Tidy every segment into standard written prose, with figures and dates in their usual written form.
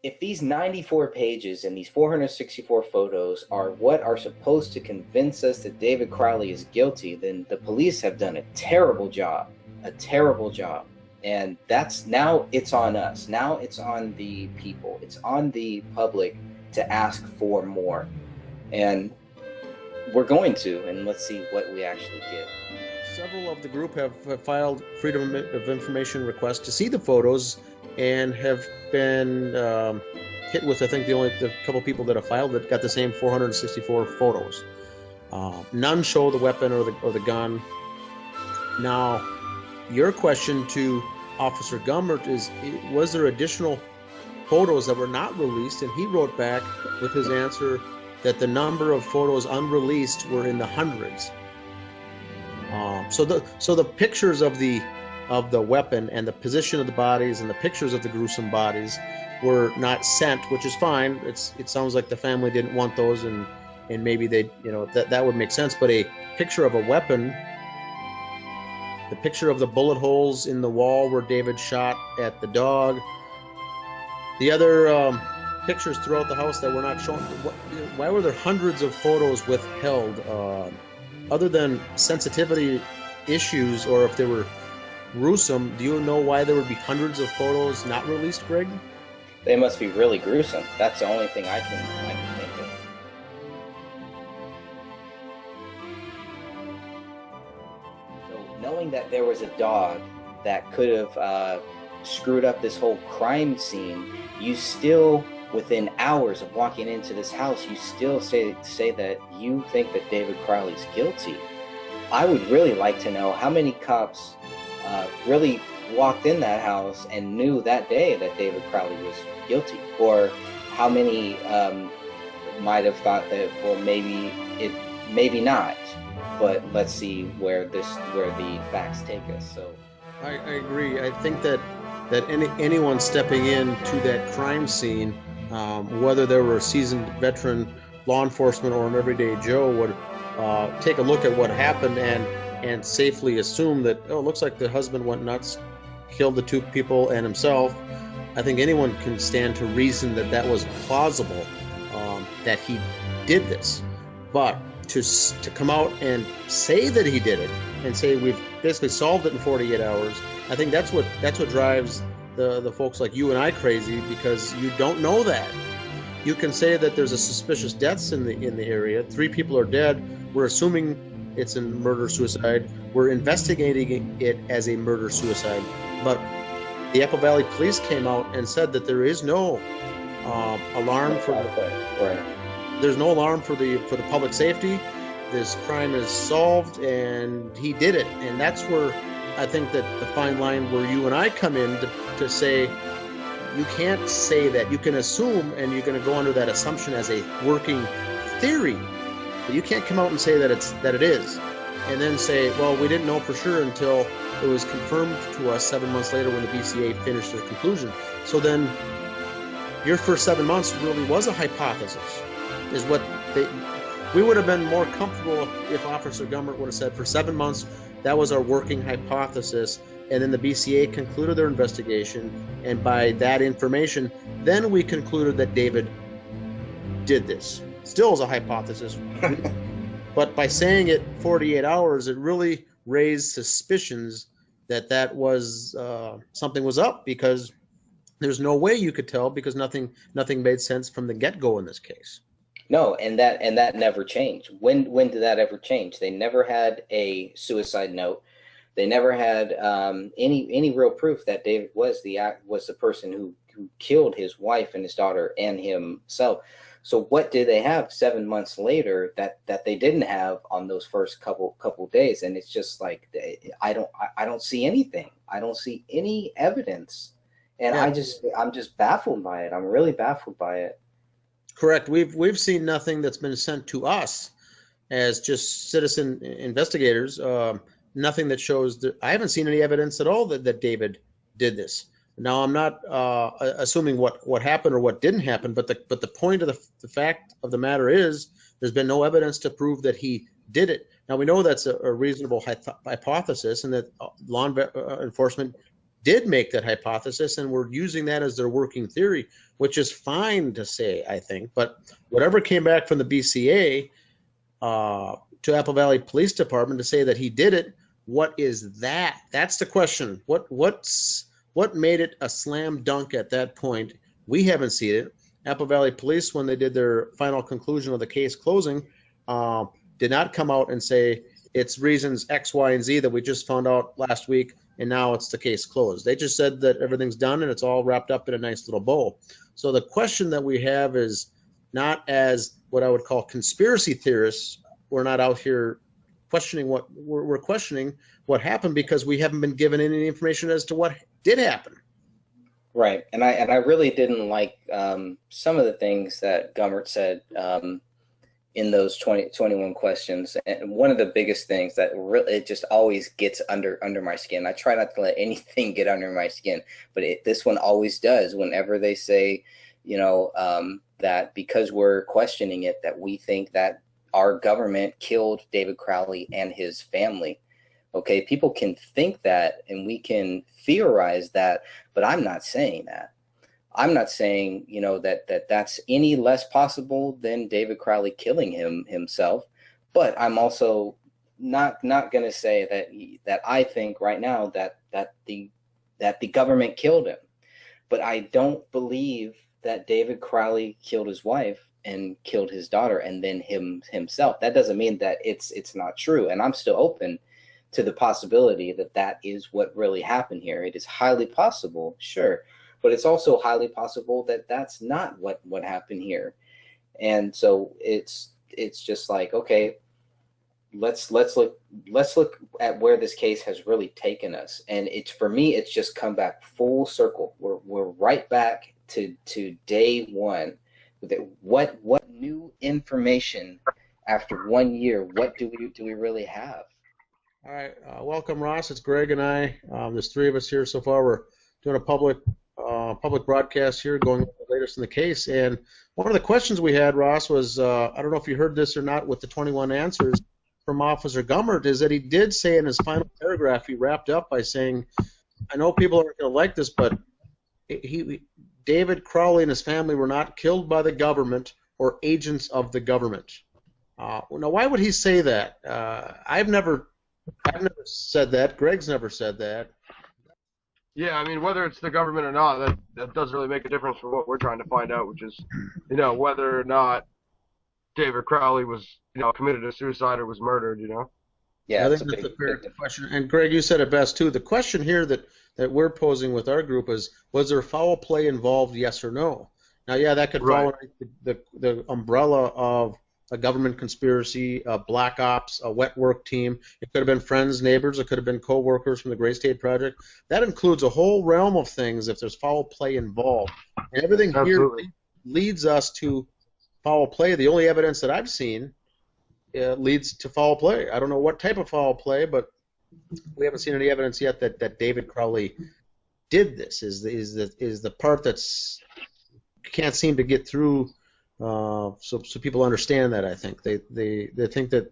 if these 94 pages and these 464 photos are what are supposed to convince us that David Crowley is guilty, then the police have done a terrible job, a terrible job. And that's now it's on us. Now it's on the people. It's on the public to ask for more. And we're going to, and let's see what we actually get. Several of the group have filed Freedom of Information requests to see the photos and have been hit with, I think, the couple people that have filed that got the same 464 photos. None show the weapon or the gun. Now, your question to Officer Gummert is, was there additional photos that were not released? And he wrote back with his answer that the number of photos unreleased were in the hundreds. So the pictures of the weapon and the position of the bodies and the pictures of the gruesome bodies were not sent, which is fine. It sounds like the family didn't want those, and maybe they, that would make sense. But a picture of a weapon, the picture of the bullet holes in the wall where David shot at the dog, the other pictures throughout the house that were not shown. Why were there hundreds of photos withheld? Other than sensitivity issues, or if they were gruesome, do you know why there would be hundreds of photos not released, Greg? They must be really gruesome. That's the only thing I can think of. So knowing that there was a dog that could have screwed up this whole crime scene, you still, within hours of walking into this house, you still say that you think that David Crowley's guilty. I would really like to know how many cops really walked in that house and knew that day that David Crowley was guilty, or how many might have thought that, well, maybe not, but let's see where the facts take us. So I agree. I think that anyone stepping into that crime scene, whether they were a seasoned veteran law enforcement or an everyday Joe, would take a look at what happened and safely assume that, oh, it looks like the husband went nuts, killed the two people and himself. I think anyone can stand to reason that was plausible, that he did this. But to come out and say that he did it and say we've basically solved it in 48 hours, I think that's what drives the folks like you and I crazy, because you don't know that. You can say that there's a suspicious deaths in the area. 3 people are dead. We're assuming it's a murder-suicide. We're investigating it as a murder-suicide. But the Apple Valley Police came out and said that there is no alarm for there's no alarm for the public safety. This crime is solved and he did it. And that's where I think that the fine line where you and I come in to say, you can't say that. You can assume, and you're going to go under that assumption as a working theory, but you can't come out and say that it is, and then say, well, we didn't know for sure until it was confirmed to us 7 months later when the BCA finished their conclusion. So then your first 7 months really was a hypothesis, is what we would have been more comfortable if Officer Gummert would have said for 7 months, that was our working hypothesis. And then the BCA concluded their investigation, and by that information, then we concluded that David did this. Still is a hypothesis, but by saying it 48 hours, it really raised suspicions that was something was up, because there's no way you could tell, because nothing made sense from the get-go in this case. No, and that never changed. When did that ever change? They never had a suicide note. They never had any real proof that David was the person who killed his wife and his daughter and himself. So what did they have 7 months later that they didn't have on those first couple days? And it's just like, I don't see anything. I don't see any evidence, and yeah. I'm just baffled by it. I'm really baffled by it. Correct. We've seen nothing that's been sent to us as just citizen investigators. Nothing that shows that. I haven't seen any evidence at all that David did this. Now, I'm not assuming what happened or what didn't happen, but the point of the fact of the matter is there's been no evidence to prove that he did it. Now, we know that's a reasonable hypothesis, and that law enforcement did make that hypothesis and were using that as their working theory, which is fine to say, I think. But whatever came back from the BCA to Apple Valley Police Department to say that he did it, what is that? That's the question. What made it a slam dunk at that point? We haven't seen it. Apple Valley Police, when they did their final conclusion of the case closing, did not come out and say it's reasons X, Y, and Z that we just found out last week, and now it's the case closed. They just said that everything's done and it's all wrapped up in a nice little bow. So the question that we have is not as what I would call conspiracy theorists. We're not out here questioning what we're questioning what happened because we haven't been given any information as to what did happen. Right, and I really didn't like some of the things that Gummert said in those 21 questions. And one of the biggest things that really it just always gets under my skin. I try not to let anything get under my skin, but this one always does. Whenever they say, that because we're questioning it, that we think that our government killed David Crowley and his family. Okay, people can think that and we can theorize that, but I'm not saying that. I'm not saying, that's any less possible than David Crowley killing himself, but I'm also not going to say that I think right now that the government killed him. But I don't believe that David Crowley killed his wife and killed his daughter and then himself. That doesn't mean that it's not true, and I'm still open to the possibility that is what really happened here. It is highly possible, sure, but it's also highly possible that that's not what happened here. And so it's just like, okay, let's look at where this case has really taken us. And for me, it's just come back full circle. We're right back to day one. What new information after 1 year? What do we really have? All right, welcome, Ross. It's Greg and I. There's three of us here so far. We're doing a public broadcast here, going over the latest in the case. And one of the questions we had, Ross, was I don't know if you heard this or not with the 21 answers from Officer Gummert, is that he did say in his final paragraph, he wrapped up by saying, I know people aren't going to like this, but David Crowley and his family were not killed by the government or agents of the government. Now, why would he say that? I've never said that. Greg's never said that. Yeah, I mean, whether it's the government or not, that doesn't really make a difference for what we're trying to find out, which is, whether or not David Crowley was, committed a suicide or was murdered, Yeah, I think that's a fair question. And Greg, you said it best too. The question here that we're posing with our group is, was there foul play involved, yes or no? Now, yeah, that could fall under the umbrella of a government conspiracy, a black ops, a wet work team. It could have been friends, neighbors. It could have been co-workers from the Gray State Project. That includes a whole realm of things if there's foul play involved. And everything here leads us to foul play. The only evidence that I've seen leads to foul play. I don't know what type of foul play, but we haven't seen any evidence yet that David Crowley did this. Is the part that's can't seem to get through. So people understand that. I think they think that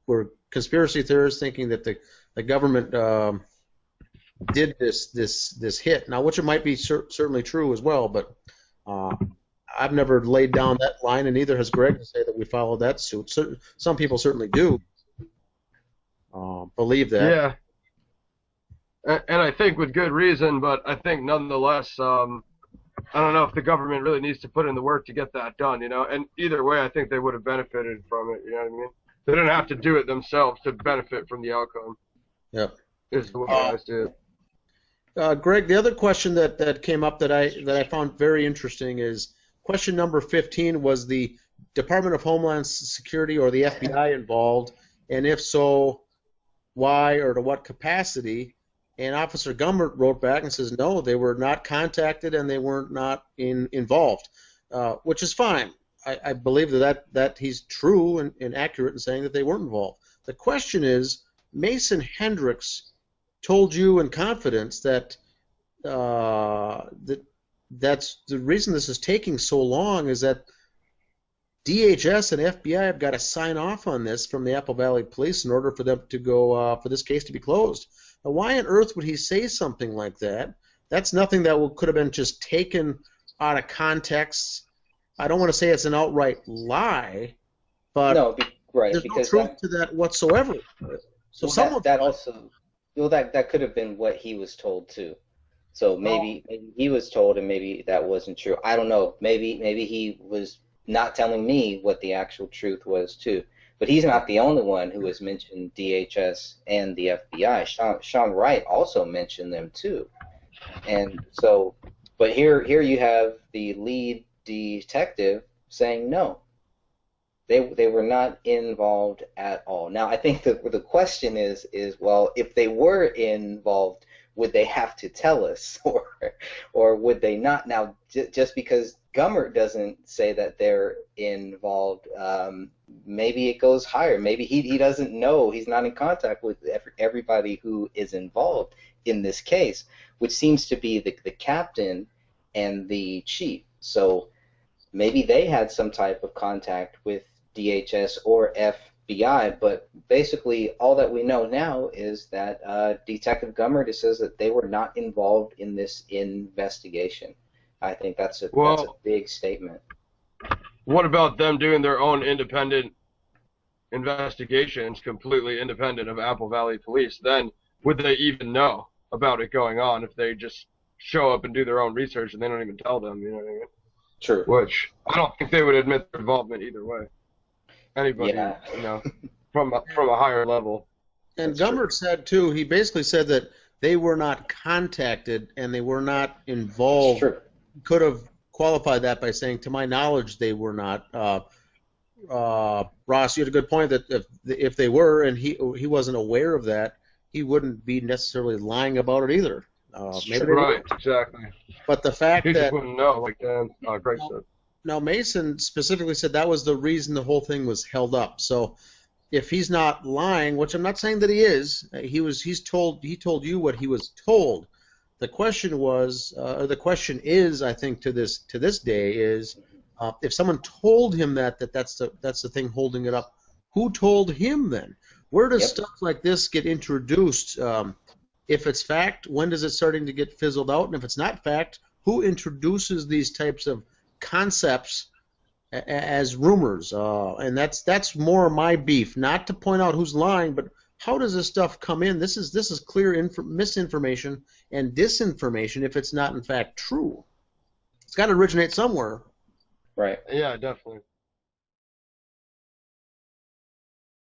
we're conspiracy theorists thinking that the government did this hit. Now, which it might be certainly true as well, but I've never laid down that line, and neither has Greg to say that we followed that suit. Some people certainly do believe that. Yeah, and I think with good reason, but I think nonetheless. I don't know if the government really needs to put in the work to get that done, and either way, I think they would have benefited from it, you know what I mean? They didn't have to do it themselves to benefit from the outcome. Yep. Is the way I see it. Greg, the other question that came up that I found very interesting is question number 15, was the Department of Homeland Security or the FBI involved, and if so, why or to what capacity? And Officer Gummert wrote back and says, no, they were not contacted and they weren't not involved, which is fine. I believe that he's true and accurate in saying that they weren't involved. The question is, Mason Hendricks told you in confidence that that's the reason this is taking so long is that DHS and FBI have got to sign off on this from the Apple Valley Police in order for them to go for this case to be closed. Now, why on earth would he say something like that That's nothing that could have been just taken out of context. I don't want to say it's an outright lie, but No, right, there's no because truth to that whatsoever. So well, someone, that also, well, that could have been what he was told too. So maybe he was told, and maybe that wasn't true. I don't know. Maybe he was not telling me what the actual truth was too. But he's not the only one who has mentioned DHS and the FBI. Sean Wright also mentioned them too. And so, but here you have the lead detective saying no, they were not involved at all. Now, I think the question is well, if they were involved, would they have to tell us, or would they not? Now, just because Gummert doesn't say that they're involved, maybe it goes higher. Maybe he doesn't know. He's not in contact with everybody who is involved in this case, which seems to be the captain and the chief. So maybe they had some type of contact with DHS or FBI, but basically all that we know now is that Detective Gummert says that they were not involved in this investigation. I think that's a big statement. What about them doing their own independent investigations, completely independent of Apple Valley Police? Then would they even know about it going on if they just show up and do their own research and they don't even tell them? You know what I mean? True. Which I don't think they would admit their involvement either way. Anybody, you know, from a higher level. And Gummert said too. He basically said that they were not contacted and they were not involved. True. Could have qualified that by saying, to my knowledge, they were not. Ross, you had a good point that if they were and he wasn't aware of that, he wouldn't be necessarily lying about it either. Maybe right, exactly. But the fact he that just wouldn't know, like Greg said. Now Mason specifically said that was the reason the whole thing was held up. So if he's not lying, which I'm not saying that he is, he told you what he was told. The question was, or the question is, I think to this day is, if someone told him that's the thing holding it up, who told him then? Where does stuff like this get introduced? If it's fact, when does it starting to get fizzled out? And if it's not fact, who introduces these types of concepts as rumors? And that's more my beef. Not to point out who's lying, but how does this stuff come in? This is clear misinformation and disinformation if it's not in fact true. It's got to originate somewhere. Right. Yeah, definitely.